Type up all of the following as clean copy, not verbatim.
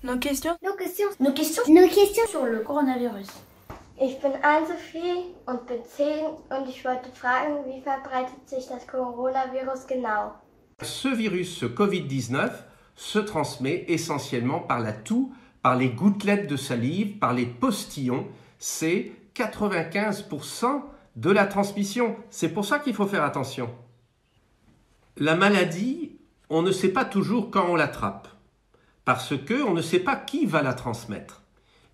Nos questions. Nos questions. Nos questions. Nos questions Sur le coronavirus. Ich bin Anne-Sophie und bin 10 und ich wollte fragen, wie verbreitet sich das Coronavirus genau? Ce virus, ce Covid-19, se transmet essentiellement par la toux, par les gouttelettes de salive, par les postillons. C'est 95% de la transmission. C'est pour ça qu'il faut faire attention. La maladie, on ne sait pas toujours quand on l'attrape, parce qu'on ne sait pas qui va la transmettre.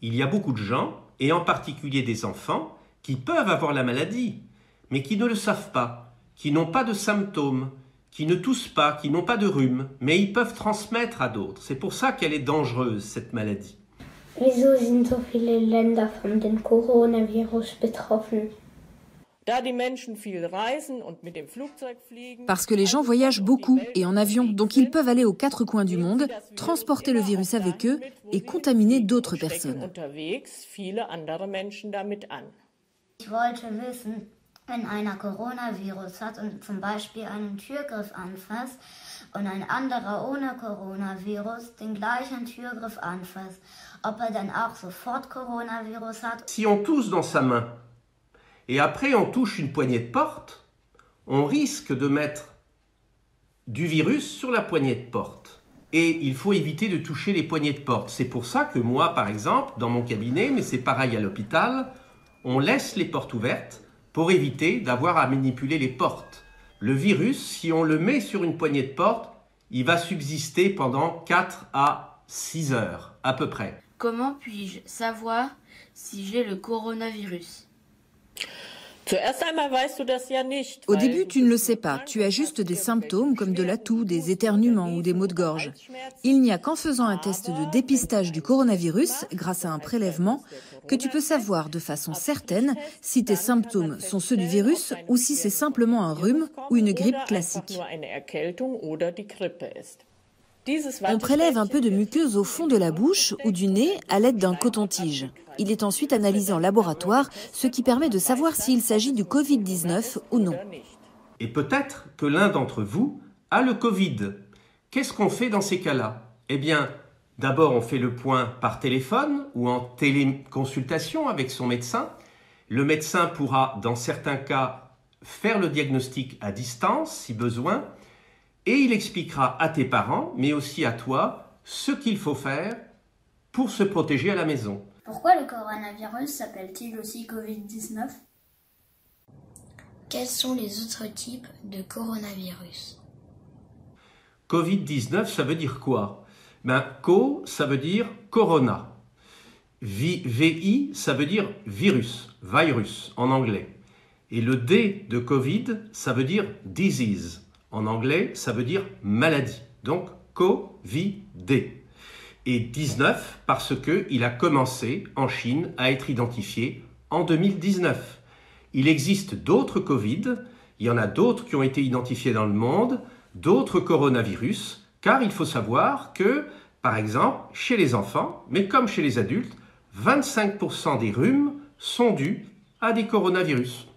Il y a beaucoup de gens, et en particulier des enfants, qui peuvent avoir la maladie, mais qui ne le savent pas, qui n'ont pas de symptômes, qui ne toussent pas, qui n'ont pas de rhume, mais ils peuvent transmettre à d'autres. C'est pour ça qu'elle est dangereuse, cette maladie. Wieso sind so viele Länder von dem Coronavirus betroffen? Parce que les gens voyagent beaucoup et en avion, donc ils peuvent aller aux quatre coins du monde, transporter le virus avec eux et contaminer d'autres personnes. Ich wollte wissen, wenn einer Coronavirus hat und zum Beispiel einen Türgriff anfasst und ein anderer ohne Coronavirus den gleichen Türgriff anfasst, ob er dann auch sofort Coronavirus hat. Si on tousse dans sa main, et après on touche une poignée de porte, on risque de mettre du virus sur la poignée de porte. Et il faut éviter de toucher les poignées de porte. C'est pour ça que moi, par exemple, dans mon cabinet, mais c'est pareil à l'hôpital, on laisse les portes ouvertes pour éviter d'avoir à manipuler les portes. Le virus, si on le met sur une poignée de porte, il va subsister pendant 4 à 6 heures, à peu près. Comment puis-je savoir si j'ai le coronavirus? Au début, tu ne le sais pas. Tu as juste des symptômes comme de la toux, des éternuements ou des maux de gorge. Il n'y a qu'en faisant un test de dépistage du coronavirus, grâce à un prélèvement, que tu peux savoir de façon certaine si tes symptômes sont ceux du virus ou si c'est simplement un rhume ou une grippe classique. On prélève un peu de muqueuse au fond de la bouche ou du nez à l'aide d'un coton-tige. Il est ensuite analysé en laboratoire, ce qui permet de savoir s'il s'agit du Covid-19 ou non. Et peut-être que l'un d'entre vous a le Covid. Qu'est-ce qu'on fait dans ces cas-là? Eh bien, d'abord on fait le point par téléphone ou en téléconsultation avec son médecin. Le médecin pourra, dans certains cas, faire le diagnostic à distance si besoin. Et il expliquera à tes parents, mais aussi à toi, ce qu'il faut faire pour se protéger à la maison. Pourquoi le coronavirus s'appelle-t-il aussi Covid-19? Quels sont les autres types de coronavirus? Covid-19, ça veut dire quoi? Co, ça veut dire corona. VI, ça veut dire virus en anglais. Et le D de Covid, ça veut dire disease. En anglais, ça veut dire maladie. Donc, COVID. Et 19 parce qu'il a commencé en Chine à être identifié en 2019. Il existe d'autres Covid, il y en a d'autres qui ont été identifiés dans le monde, d'autres coronavirus, car il faut savoir que, par exemple, chez les enfants, mais comme chez les adultes, 25% des rhumes sont dus à des coronavirus.